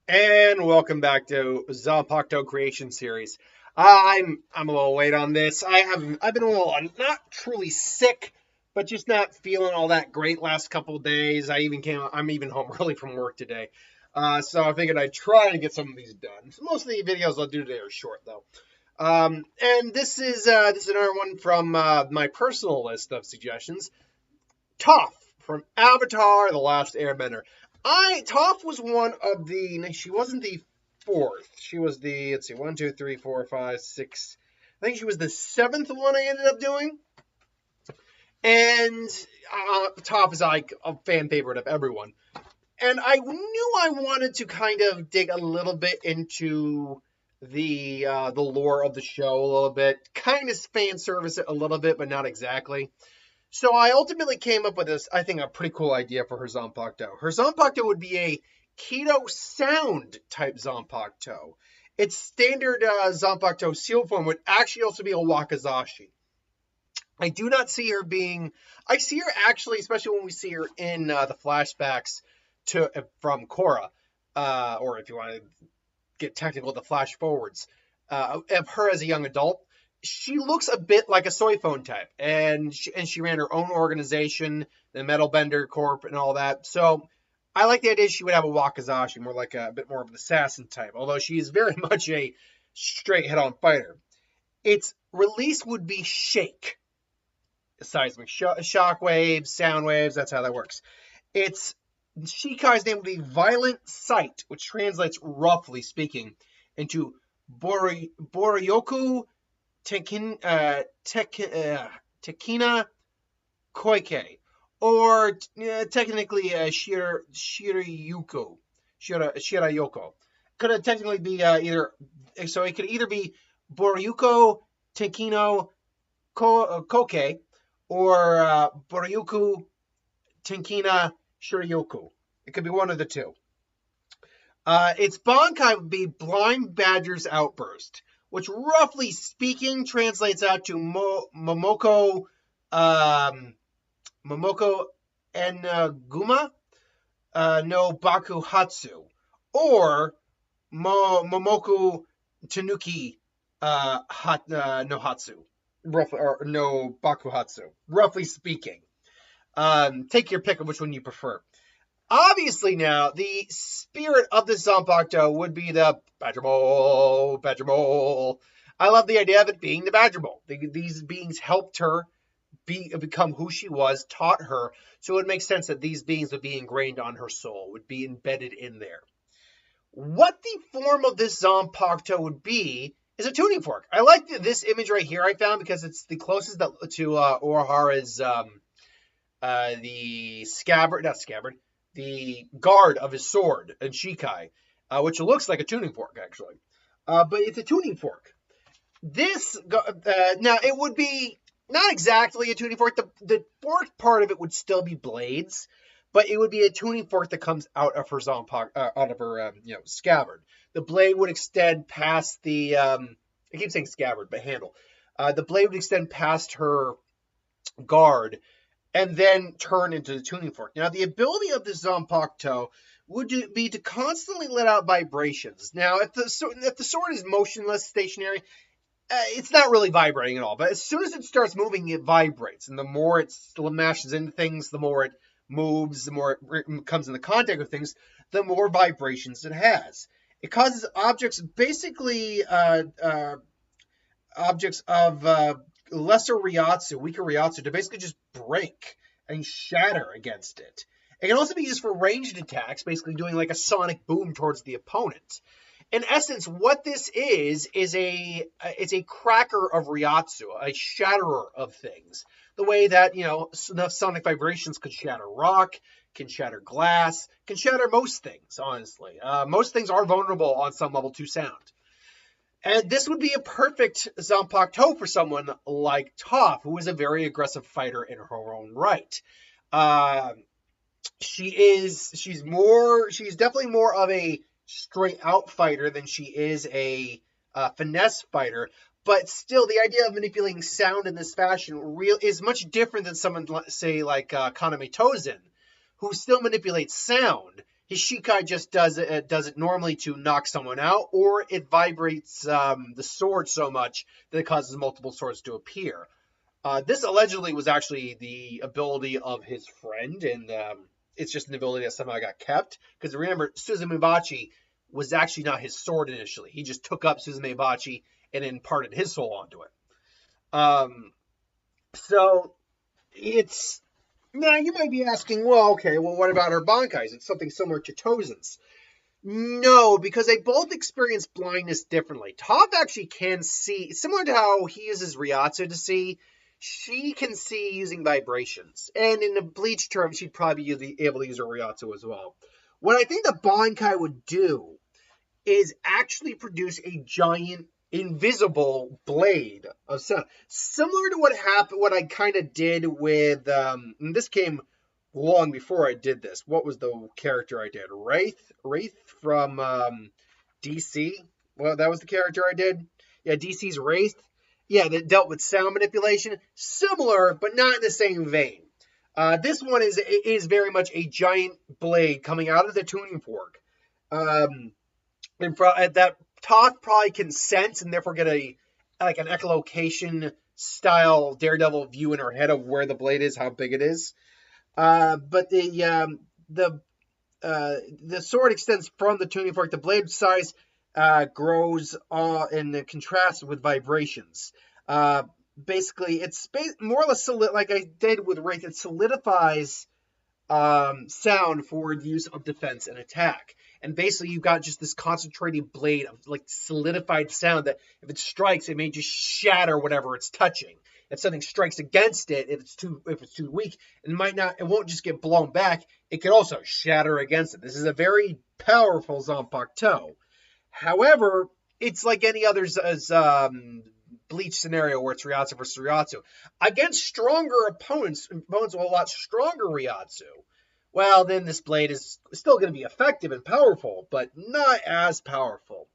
And welcome back to Zanpakuto Creation Series. I'm a little late on this. I've been a little not truly sick, but just not feeling all that great last couple of days. I'm even home early from work today. So I figured I'd try to get some of these done. So most of the videos I'll do today are short though. And this is another one from my personal list of suggestions. Toph from Avatar: The Last Airbender. Toph was one of the. She wasn't the fourth. She was the. Let's see, one, two, three, four, five, six. I think she was the seventh one I ended up doing. And Toph is like a fan favorite of everyone. And I knew I wanted to kind of dig a little bit into the lore of the show a little bit, kind of fan service it a little bit, but not exactly. So I ultimately came up with this, I think, a pretty cool idea for her Zanpakuto. Her Zanpakuto would be a keto sound type Zanpakuto. Its standard Zanpakuto seal form would actually also be a wakizashi. I do not see her being. I see her actually, especially when we see her in the flashbacks from Korra, or if you want to get technical, the flash forwards of her as a young adult. She looks a bit like a soy phone type, and she ran her own organization, the Metal Bender Corp, and all that. So I like the idea she would have a wakizashi, more like a bit more of an assassin type, although she is very much a straight head-on fighter. Its release would be shake, seismic shock waves, sound waves. That's how that works. Its Shikai's name would be Violent Sight, which translates, roughly speaking, into Boryoku Tekina Koike, or technically Shirayoko. Could technically be either, so it could either be Boryuko Tenkino Koke or Boryuku Tenkina Shirayoko. It could be one of the two. Its Bankai would be Blind Badger's Outburst, which roughly speaking translates out to Momoko Momoko Enaguma no Bakuhatsu, or Momoku Tanuki no Hatsu, roughly, or no Bakuhatsu, roughly speaking. Take your pick of which one you prefer. Obviously, now the spirit of the Zanpakuto would be the Badger Mole, Badger Mole. I love the idea of it being the Badger Mole. These beings helped her become who she was, taught her, so it would make sense that these beings would be ingrained on her soul, would be embedded in there. What the form of this Zanpakuto would be is a tuning fork. I like this image right here I found because it's the closest to Urahara's the scabbard, not scabbard, the guard of his sword and Shikai, which looks like a tuning fork, actually. But it's a tuning fork. This, now, it would be not exactly a tuning fork. The fork part of it would still be blades, but it would be a tuning fork that comes out of her scabbard. The blade would extend past the, I keep saying scabbard, but handle. The blade would extend past her guard and then turn into the tuning fork. Now, the ability of the Zanpakuto would be to constantly let out vibrations. Now, if the sword is motionless, stationary, it's not really vibrating at all. But as soon as it starts moving, it vibrates. And the more it smashes into things, the more it moves, the more it comes into contact with things, the more vibrations it has. It causes objects, basically objects of lesser Ryatsu, weaker Ryatsu, to basically just break and shatter against it. It can also be used for ranged attacks, basically doing like a sonic boom towards the opponent. In essence, what this is it's a cracker of Ryatsu, a shatterer of things. The way that, the sonic vibrations could shatter rock, can shatter glass, can shatter most things, honestly. Most things are vulnerable on some level to sound. And this would be a perfect Zanpakuto for someone like Toph, who is a very aggressive fighter in her own right. She's definitely more of a straight out fighter than she is a finesse fighter. But still, the idea of manipulating sound in this fashion is much different than someone, say, like Kaname Tozen, who still manipulates sound. his Shikai just does it normally to knock someone out, or it vibrates the sword so much that it causes multiple swords to appear. This allegedly was actually the ability of his friend, and it's just an ability that somehow got kept. Because remember, Suzumebachi was actually not his sword initially. He just took up Suzumebachi and imparted his soul onto it. So it's now you might be asking, well, okay, well, what about her Bankais? It's something similar to Tozen's. No, because they both experience blindness differently. Toph actually can see, similar to how he uses Ryatsu to see, she can see using vibrations. And in the Bleach term, she'd probably be able to use her Ryatsu as well. What I think the Bankai would do is actually produce a giant invisible blade of sound, similar to what I kind of did with and this came long before I did this. What was the character I did? Wraith from DC. Well, that was the character I did. Yeah, DC's Wraith. Yeah, that dealt with sound manipulation. Similar, but not in the same vein. This one is very much a giant blade coming out of the tuning fork. And that Toph probably can sense and therefore get an echolocation style Daredevil view in her head of where the blade is, how big it is. But the sword extends from the tuning fork. The blade size grows in the contrast with vibrations. Basically, it's more or less like I did with Wraith. It solidifies sound for the use of defense and attack. And basically, you've got just this concentrated blade of like solidified sound that if it strikes, it may just shatter whatever it's touching. If something strikes against it, if it's too weak, it won't just get blown back. It can also shatter against it. This is a very powerful Zanpakuto. However, it's like any other Bleach scenario where it's Ryatsu versus Ryatsu. Against stronger opponents with a lot stronger Ryatsu, well, then this blade is still going to be effective and powerful, but not as powerful.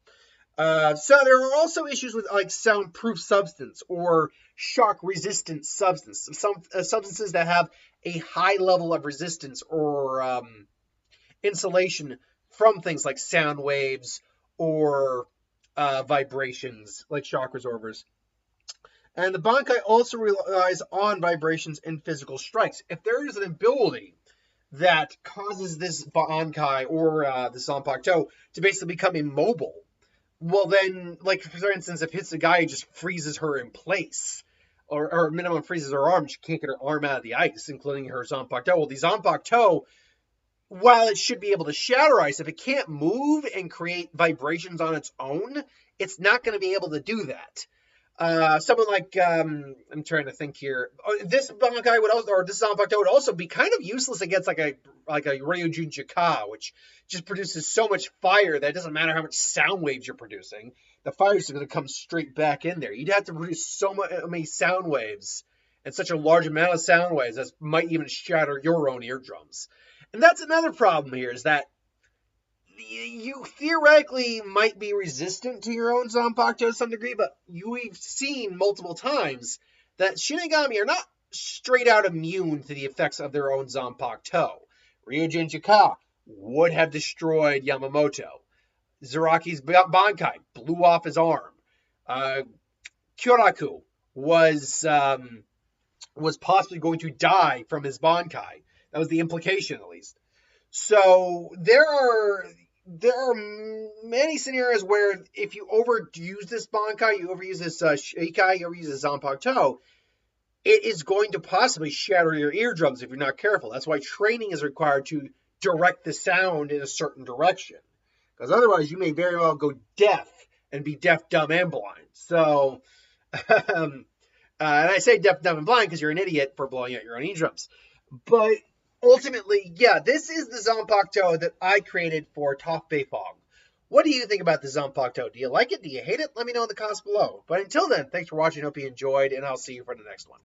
So there are also issues with like soundproof substance or shock-resistant substance. Some substances that have a high level of resistance or insulation from things like sound waves or vibrations, like shock absorbers. And the Bankai also relies on vibrations and physical strikes. If there is an ability that causes this Bankai or this Zanpakuto to basically become immobile, well then, like for instance, if Hitsugaya just freezes her in place, or minimum freezes her arm, she can't get her arm out of the ice, including her Zanpakuto. Well, the Zanpakuto, while it should be able to shatter ice, if it can't move and create vibrations on its own, it's not going to be able to do that. Someone like I'm trying to think here. This Bankai would also, or this Zanpakuto would also be kind of useless against like a Ryujin Jika, which just produces so much fire that it doesn't matter how much sound waves you're producing. The fire is going to come straight back in there. You'd have to produce so many sound waves and such a large amount of sound waves that might even shatter your own eardrums. And that's another problem here, is that you theoretically might be resistant to your own Zanpakuto to some degree, but we've seen multiple times that Shinigami are not straight out immune to the effects of their own Zanpakuto. Ryujin Jika would have destroyed Yamamoto. Zaraki's Bankai blew off his arm. Kyoraku was possibly going to die from his Bankai. That was the implication, at least. So there are many scenarios where if you overuse this Bankai, you overuse this Shikai, you overuse this Zanpakuto, it is going to possibly shatter your eardrums if you're not careful. That's why training is required to direct the sound in a certain direction. Because otherwise you may very well go deaf and be deaf, dumb, and blind. So, and I say deaf, dumb, and blind because you're an idiot for blowing out your own eardrums. But ultimately, yeah, this is the Zanpakuto that I created for Toph Beifong. What do you think about the Zanpakuto? Do you like it? Do you hate it? Let me know in the comments below. But until then, thanks for watching. Hope you enjoyed, and I'll see you for the next one.